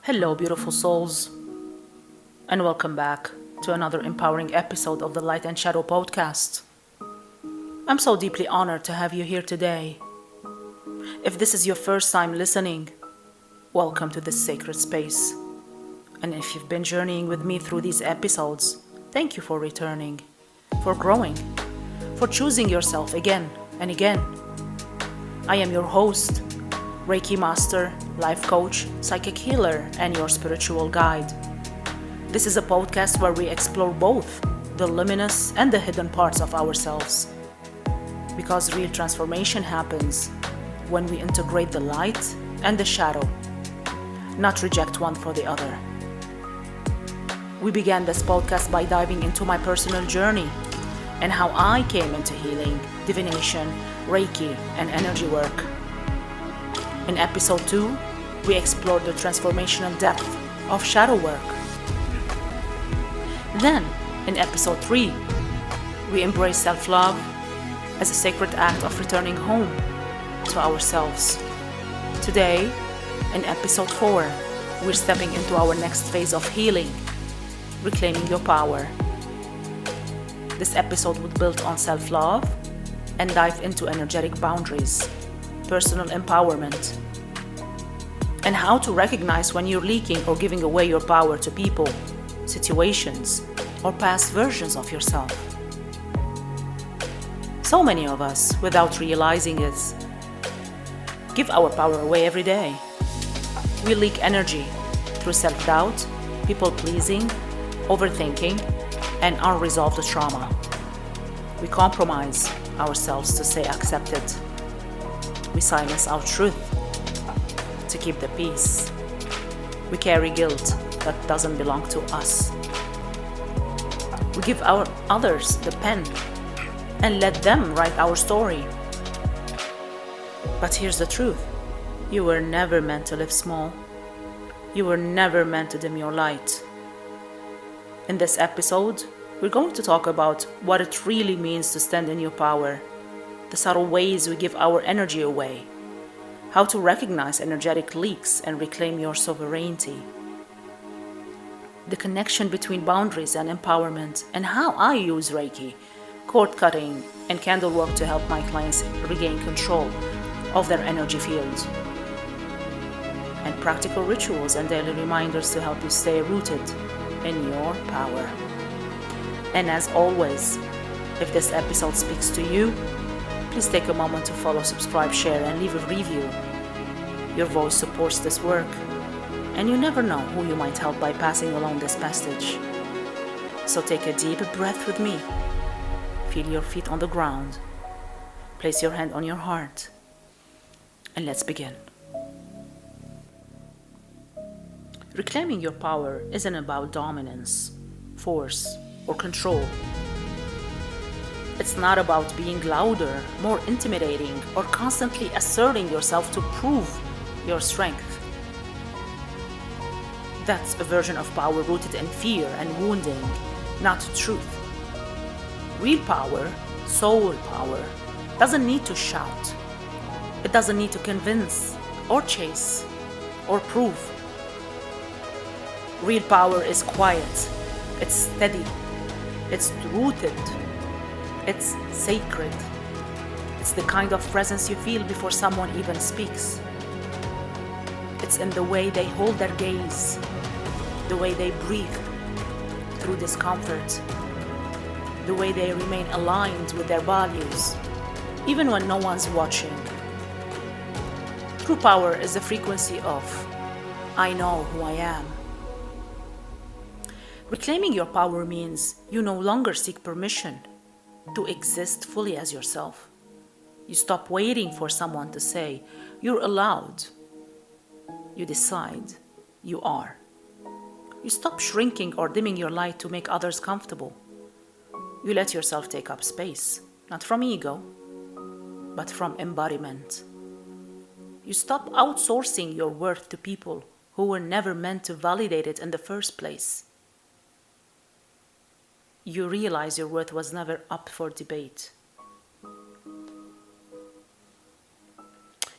Hello, beautiful souls, and welcome back to another empowering episode of the Light and Shadow podcast. I'm so deeply honored to have you here today. If this is your first time listening, welcome to this sacred space. And if you've been journeying with me through these episodes, thank you for returning, for growing, for choosing yourself again and again. I am your host, Reiki master, life coach, psychic healer, and your spiritual guide. This is a podcast where we explore both the luminous and the hidden parts of ourselves. Because real transformation happens when we integrate the light and the shadow, not reject one for the other. We began this podcast by diving into my personal journey and how I came into healing, divination, Reiki, and energy work. In episode 2, we explored the transformational depth of shadow work. Then, in episode 3, we embrace self-love as a sacred act of returning home to ourselves. Today, in episode 4, we're stepping into our next phase of healing, reclaiming your power. This episode would build on self-love and dive into energetic boundaries, personal empowerment, and how to recognize when you're leaking or giving away your power to people, situations, or past versions of yourself. So many of us, without realizing it, give our power away every day. We leak energy through self-doubt, people-pleasing, overthinking, and unresolved trauma. We compromise ourselves to stay accepted. We silence our truth to keep the peace. We carry guilt that doesn't belong to us. We give others the pen and let them write our story. But here's the truth. You were never meant to live small. You were never meant to dim your light. In this episode, we're going to talk about what it really means to stand in your power, the subtle ways we give our energy away, how to recognize energetic leaks and reclaim your sovereignty, the connection between boundaries and empowerment, and how I use Reiki, cord cutting, and candle work to help my clients regain control of their energy field, and practical rituals and daily reminders to help you stay rooted in your power. And as always, if this episode speaks to you, please take a moment to follow, subscribe, share, and leave a review. Your voice supports this work, and you never know who you might help by passing along this message. So take a deep breath with me. Feel your feet on the ground. Place your hand on your heart, and let's begin. Reclaiming your power isn't about dominance, force, or control. It's not about being louder, more intimidating, or constantly asserting yourself to prove your strength. That's a version of power rooted in fear and wounding, not truth. Real power, soul power, doesn't need to shout. It doesn't need to convince, or chase, or prove. Real power is quiet, it's steady, it's rooted, it's sacred. It's the kind of presence you feel before someone even speaks. It's in the way they hold their gaze, the way they breathe through discomfort, the way they remain aligned with their values, even when no one's watching. True power is the frequency of, I know who I am. Reclaiming your power means you no longer seek permission to exist fully as yourself. You stop waiting for someone to say, you're allowed. You decide you are. You stop shrinking or dimming your light to make others comfortable. You let yourself take up space, not from ego, but from embodiment. You stop outsourcing your worth to people who were never meant to validate it in the first place. You realize your worth was never up for debate.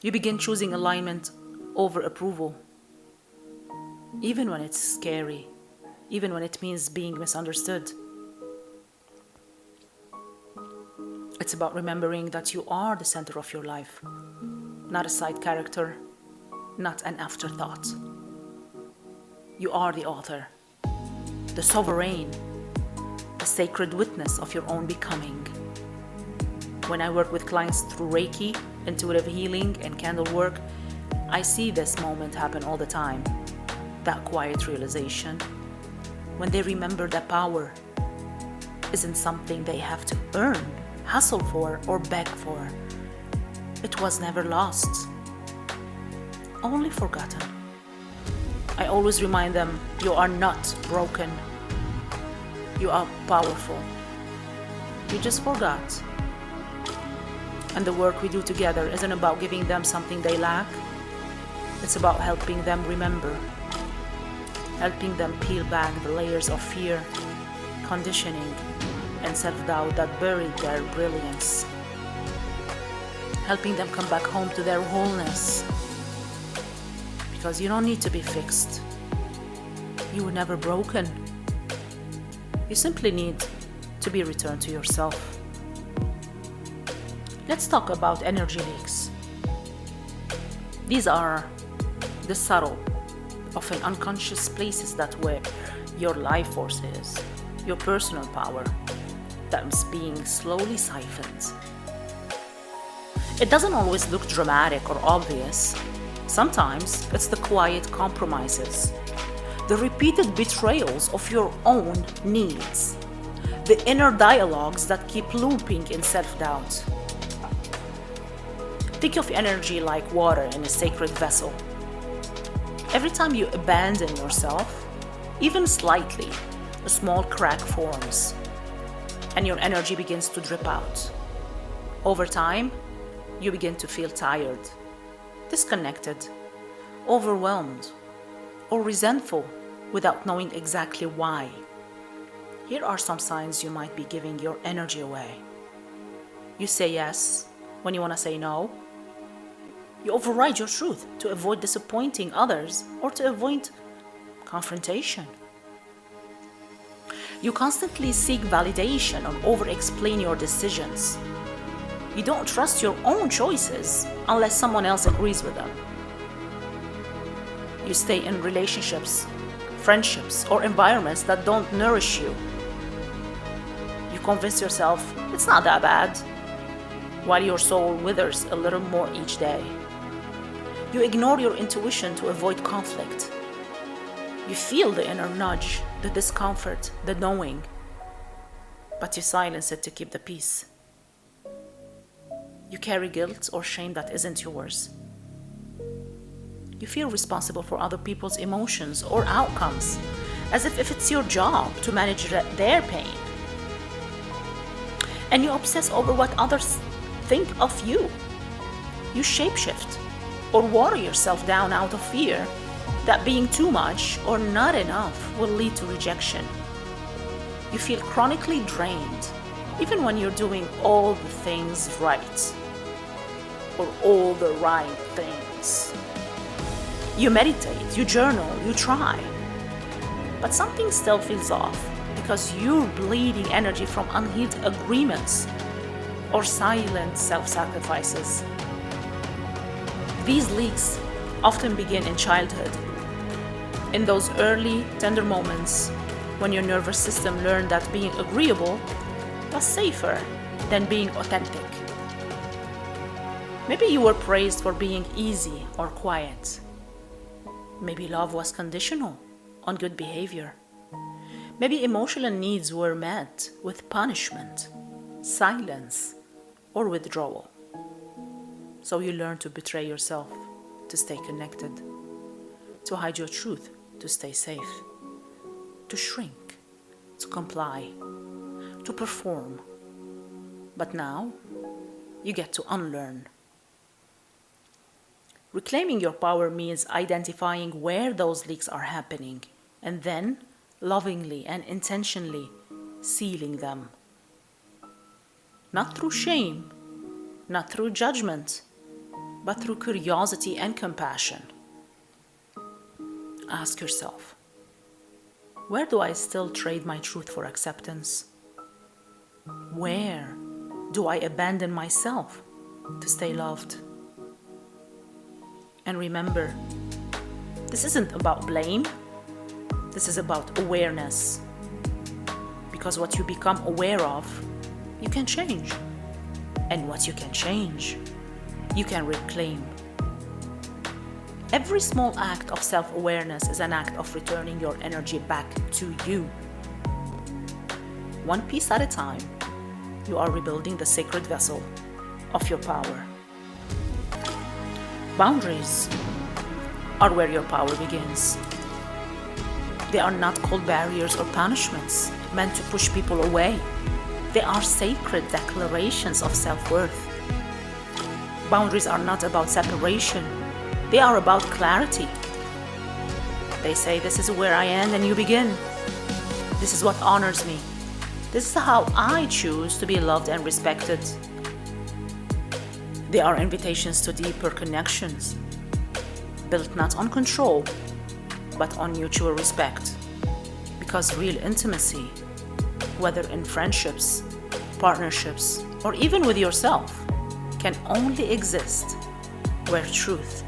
You begin choosing alignment over approval. even when it's scary, even when it means being misunderstood. It's about remembering that you are the center of your life, not a side character, not an afterthought. You are the author, the sovereign, the sacred witness of your own becoming. When I work with clients through Reiki, intuitive healing, and candle work, I see this moment happen all the time. That quiet realization, when they remember that power isn't something they have to earn, hustle for, or beg for. It was never lost, only forgotten. I always remind them, you are not broken. You are powerful. You just forgot. And the work we do together isn't about giving them something they lack. It's about helping them remember, helping them peel back the layers of fear, conditioning, and self-doubt that buried their brilliance, helping them come back home to their wholeness. Because you don't need to be fixed. You were never broken. You simply need to be returned to yourself. Let's talk about energy leaks. These are the subtle, often unconscious places that where your life force is, your personal power, that's being slowly siphoned. It doesn't always look dramatic or obvious. Sometimes it's the quiet compromises, the repeated betrayals of your own needs, the inner dialogues that keep looping in self-doubt. Think of energy like water in a sacred vessel. Every time you abandon yourself, even slightly, a small crack forms, and your energy begins to drip out. Over time, you begin to feel tired, disconnected, overwhelmed, or resentful without knowing exactly why. Here are some signs you might be giving your energy away. You say yes when you want to say no. You override your truth to avoid disappointing others or to avoid confrontation. You constantly seek validation or over-explain your decisions. You don't trust your own choices unless someone else agrees with them. You stay in relationships, friendships, or environments that don't nourish you. You convince yourself it's not that bad, while your soul withers a little more each day. You ignore your intuition to avoid conflict. You feel the inner nudge, the discomfort, the knowing, but you silence it to keep the peace. You carry guilt or shame that isn't yours. You feel responsible for other people's emotions or outcomes, as if it's your job to manage their pain. And you obsess over what others think of you. You shapeshift or water yourself down out of fear that being too much or not enough will lead to rejection. You feel chronically drained, even when you're doing all the things right, or all the right things. You meditate, you journal, you try, but something still feels off because you're bleeding energy from unhealed agreements or silent self-sacrifices. These leaks often begin in childhood, in those early, tender moments when your nervous system learned that being agreeable was safer than being authentic. Maybe you were praised for being easy or quiet. Maybe love was conditional on good behavior. Maybe emotional needs were met with punishment, silence, or withdrawal. So you learn to betray yourself to stay connected, to hide your truth to stay safe, to shrink, to comply, to perform. But now you get to unlearn. Reclaiming your power means identifying where those leaks are happening and then lovingly and intentionally sealing them. Not through shame, not through judgment, but through curiosity and compassion. Ask yourself, where do I still trade my truth for acceptance? Where do I abandon myself to stay loved? And remember, this isn't about blame. This is about awareness. Because what you become aware of, you can change. And what you can change, you can reclaim. Every small act of self-awareness is an act of returning your energy back to you. One piece at a time, you are rebuilding the sacred vessel of your power. Boundaries are where your power begins. They are not cold barriers or punishments meant to push people away. They are sacred declarations of self-worth. Boundaries are not about separation. They are about clarity. They say, this is where I end and you begin. This is what honors me. This is how I choose to be loved and respected. They are invitations to deeper connections, built not on control, but on mutual respect. Because real intimacy, whether in friendships, partnerships, or even with yourself, can only exist where truth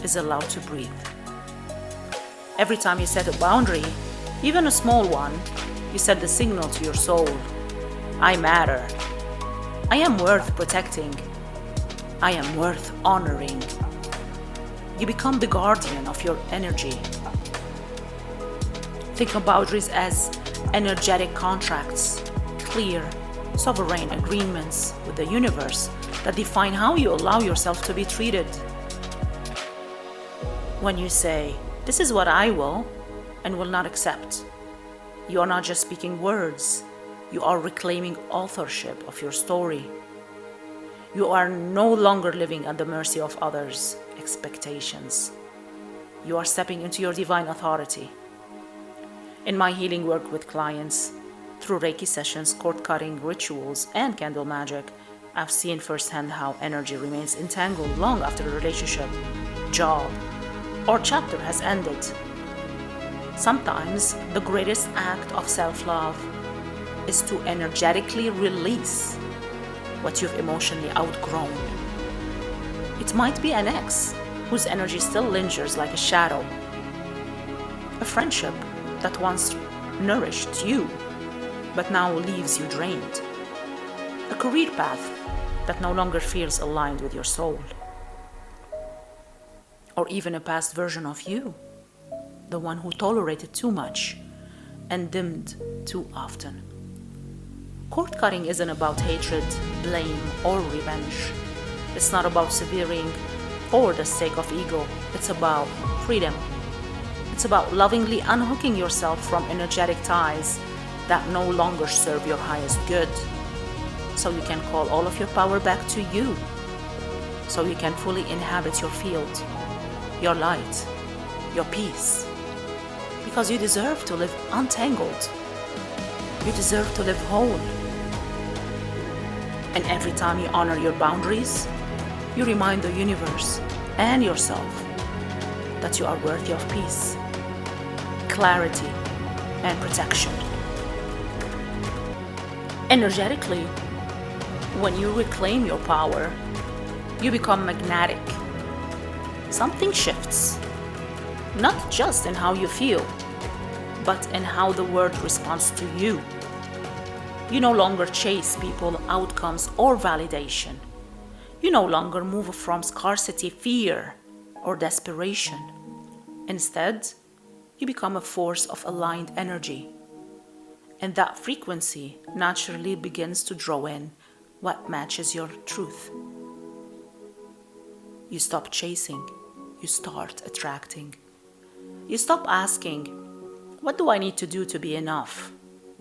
is allowed to breathe. Every time you set a boundary, even a small one, you set the signal to your soul. I matter. I am worth protecting. I am worth honoring. You become the guardian of your energy. Think of boundaries as energetic contracts, clear, sovereign agreements with the universe that define how you allow yourself to be treated. When you say, this is what I will and will not accept, you are not just speaking words, you are reclaiming authorship of your story. You are no longer living at the mercy of others' expectations. You are stepping into your divine authority. In my healing work with clients, through Reiki sessions, cord cutting rituals, and candle magic, I've seen firsthand how energy remains entangled long after a relationship, job, or chapter has ended. Sometimes the greatest act of self-love is to energetically release what you've emotionally outgrown. It might be an ex whose energy still lingers like a shadow, a friendship that once nourished you but now leaves you drained, a career path that no longer feels aligned with your soul, or even a past version of you, the one who tolerated too much and dimmed too often. Cord cutting isn't about hatred, blame, or revenge. It's not about severing for the sake of ego. It's about freedom. It's about lovingly unhooking yourself from energetic ties that no longer serve your highest good, so you can call all of your power back to you, so you can fully inhabit your field, your light, your peace. Because you deserve to live untangled. You deserve to live whole. And every time you honor your boundaries, you remind the universe and yourself that you are worthy of peace, clarity, and protection. Energetically, when you reclaim your power, you become magnetic. Something shifts, not just in how you feel, but in how the world responds to you. You no longer chase people, outcomes, or validation. You no longer move from scarcity, fear, or desperation. Instead, you become a force of aligned energy. And that frequency naturally begins to draw in what matches your truth. You stop chasing, you start attracting. You stop asking, what do I need to do to be enough?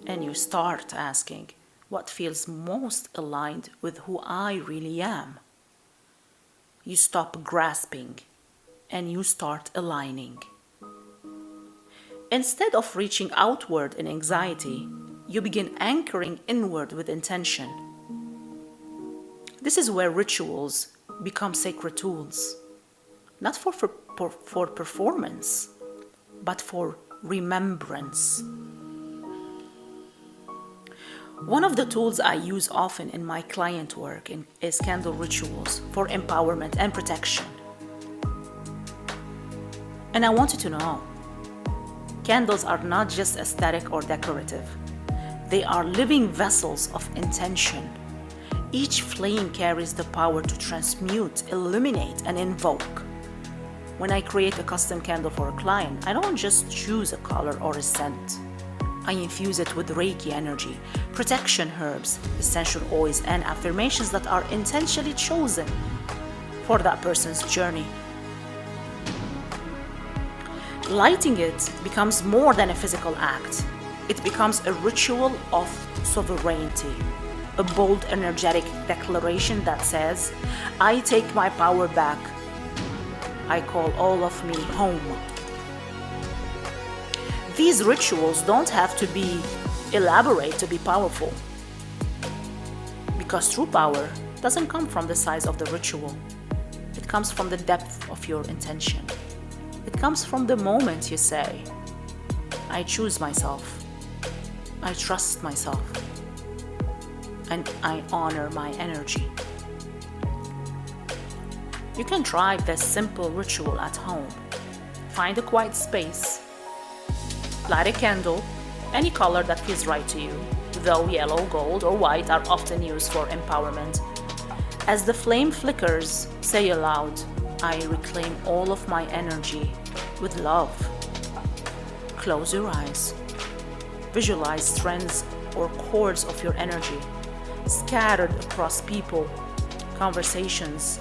And you start asking, what feels most aligned with who I really am? You stop grasping and you start aligning. Instead of reaching outward in anxiety, you begin anchoring inward with intention. This is where rituals become sacred tools, not for performance, but for remembrance. One of the tools I use often in my client work is candle rituals for empowerment and protection. And I want you to know, candles are not just aesthetic or decorative. They are living vessels of intention. Each flame carries the power to transmute, illuminate, and invoke. When I create a custom candle for a client, I don't just choose a color or a scent. I infuse it with Reiki energy, protection herbs, essential oils, and affirmations that are intentionally chosen for that person's journey. Lighting it becomes more than a physical act. It becomes a ritual of sovereignty, a bold, energetic declaration that says, I take my power back. I call all of me home. These rituals don't have to be elaborate to be powerful, because true power doesn't come from the size of the ritual. It comes from the depth of your intention. It comes from the moment you say, I choose myself, I trust myself, and I honor my energy. You can try this simple ritual at home. Find a quiet space, light a candle, any color that feels right to you, though yellow, gold, or white are often used for empowerment. As the flame flickers, say aloud, I reclaim all of my energy with love. Close your eyes. Visualize strands or cords of your energy scattered across people, conversations,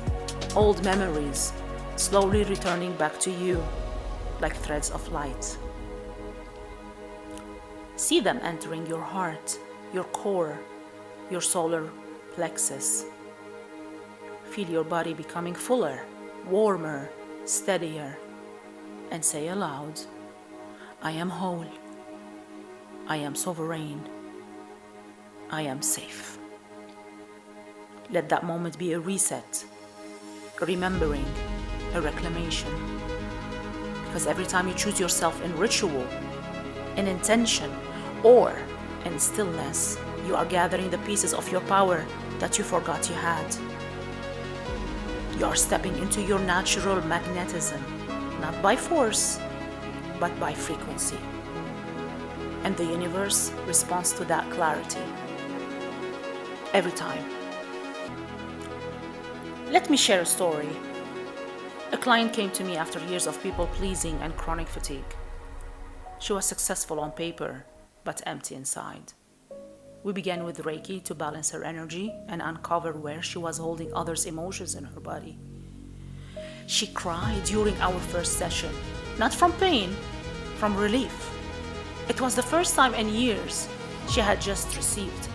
old memories, slowly returning back to you like threads of light. See them entering your heart, your core, your solar plexus. Feel your body becoming fuller, warmer, steadier, and say aloud, I am whole, I am sovereign, I am safe. Let that moment be a reset, a remembering, a reclamation. Because every time you choose yourself in ritual, in intention, or in stillness, you are gathering the pieces of your power that you forgot you had. You are stepping into your natural magnetism, not by force, but by frequency. And the universe responds to that clarity every time. Let me share a story. A client came to me after years of people pleasing and chronic fatigue. She was successful on paper, but empty inside. We began with Reiki to balance her energy and uncover where she was holding others' emotions in her body. She cried during our first session, not from pain, from relief. It was the first time in years she had just received.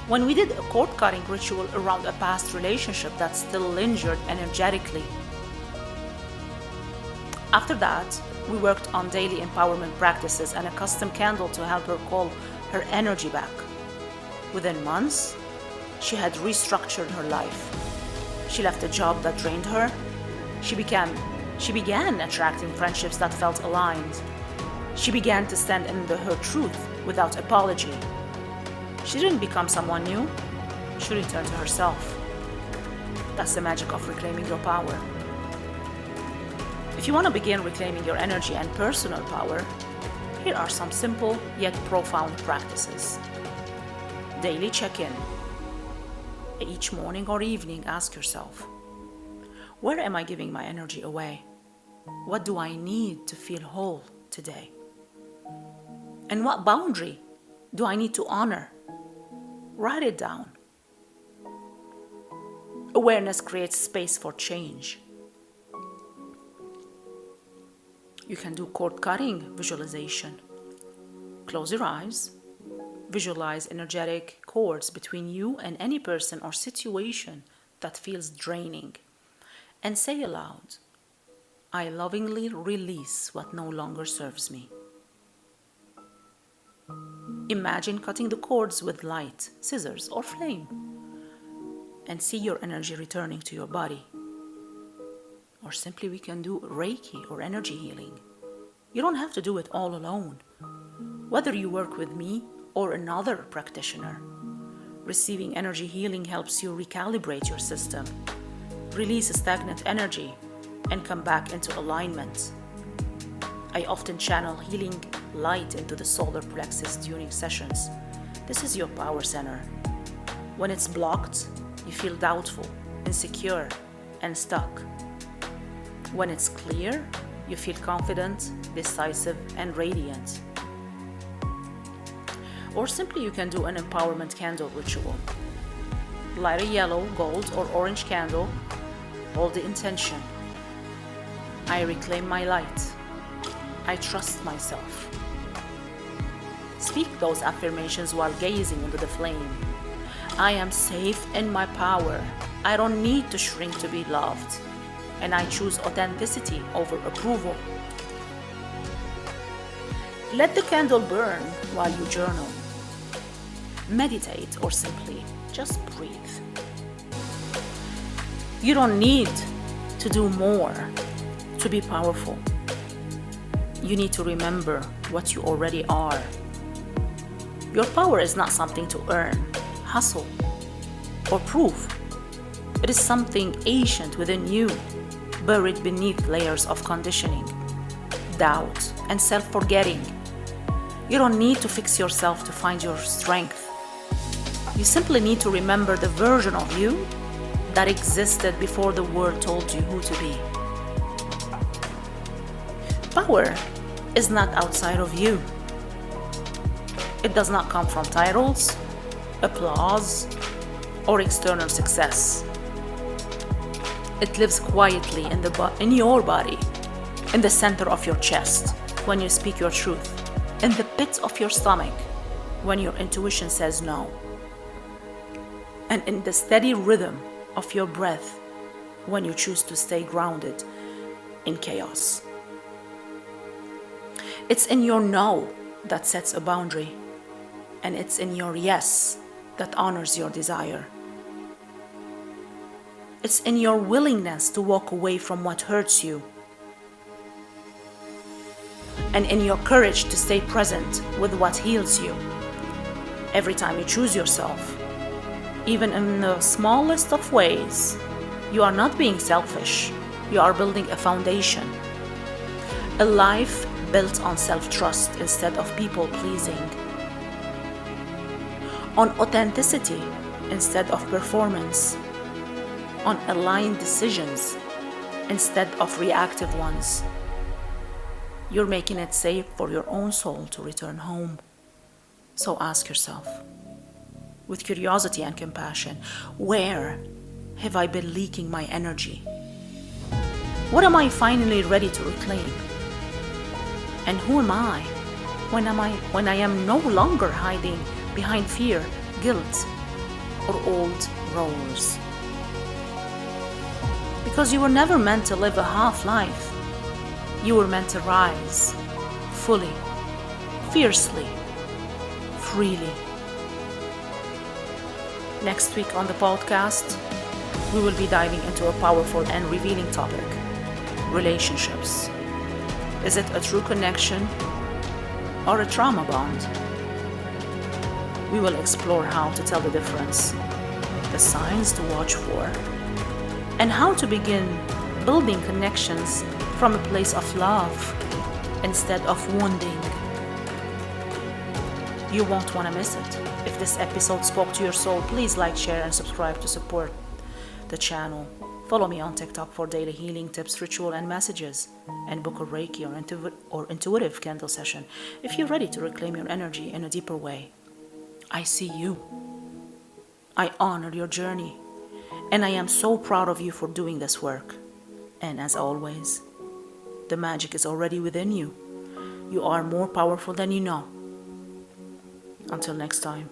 When we did a cord-cutting ritual around a past relationship that still lingered energetically. After that, we worked on daily empowerment practices and a custom candle to help her call her energy back. Within months, she had restructured her life. She left a job that drained her. She began attracting friendships that felt aligned. She began to stand in her truth without apology. She didn't become someone new. She returned to herself. That's the magic of reclaiming your power. If you want to begin reclaiming your energy and personal power, here are some simple yet profound practices. Daily check-in. Each morning or evening, ask yourself, where am I giving my energy away? What do I need to feel whole today? And what boundary do I need to honor? Write it down. Awareness creates space for change. You can do cord-cutting visualization. Close your eyes. Visualize energetic cords between you and any person or situation that feels draining. And say aloud, I lovingly release what no longer serves me. Imagine cutting the cords with light, scissors, or flame, and see your energy returning to your body. Or simply we can do Reiki or energy healing. You don't have to do it all alone. Whether you work with me or another practitioner, receiving energy healing helps you recalibrate your system, release stagnant energy, and come back into alignment. I often channel healing light into the solar plexus tuning sessions. This is your power center. When it's blocked, you feel doubtful, insecure, and stuck. When it's clear, you feel confident, decisive, and radiant. Or simply you can do an empowerment candle ritual. Light a yellow, gold, or orange candle. Hold the intention. I reclaim my light. I trust myself. Speak those affirmations while gazing into the flame. I am safe in my power. I don't need to shrink to be loved. And I choose authenticity over approval. Let the candle burn while you journal. Meditate or simply just breathe. You don't need to do more to be powerful. You need to remember what you already are. Your power is not something to earn, hustle, or prove. It is something ancient within you, buried beneath layers of conditioning, doubt, and self-forgetting. You don't need to fix yourself to find your strength. You simply need to remember the version of you that existed before the world told you who to be. Power is not outside of you. It does not come from titles, applause, or external success. It lives quietly in your body, in the center of your chest, when you speak your truth, in the pit of your stomach, when your intuition says no, and in the steady rhythm of your breath, when you choose to stay grounded in chaos. It's in your no that sets a boundary, and it's in your yes that honors your desire. It's in your willingness to walk away from what hurts you, and in your courage to stay present with what heals you. Every time you choose yourself, even in the smallest of ways, you are not being selfish. You are building a foundation, a life built on self-trust instead of people-pleasing, on authenticity instead of performance, on aligned decisions instead of reactive ones. You're making it safe for your own soul to return home. So ask yourself, with curiosity and compassion, where have I been leaking my energy? What am I finally ready to reclaim? And who am I when I am no longer hiding behind fear, guilt, or old roles? Because you were never meant to live a half life. You were meant to rise fully, fiercely, freely. Next week on the podcast, we will be diving into a powerful and revealing topic: relationships. Is it a true connection or a trauma bond? We will explore how to tell the difference, the signs to watch for, and how to begin building connections from a place of love instead of wounding. You won't want to miss it. If this episode spoke to your soul, please like, share, and subscribe to support the channel. Follow me on TikTok for daily healing tips, ritual, and messages, and book a Reiki or intuitive candle session if you're ready to reclaim your energy in a deeper way. I see you. I honor your journey, and I am so proud of you for doing this work. And as always, the magic is already within you. You are more powerful than you know. Until next time.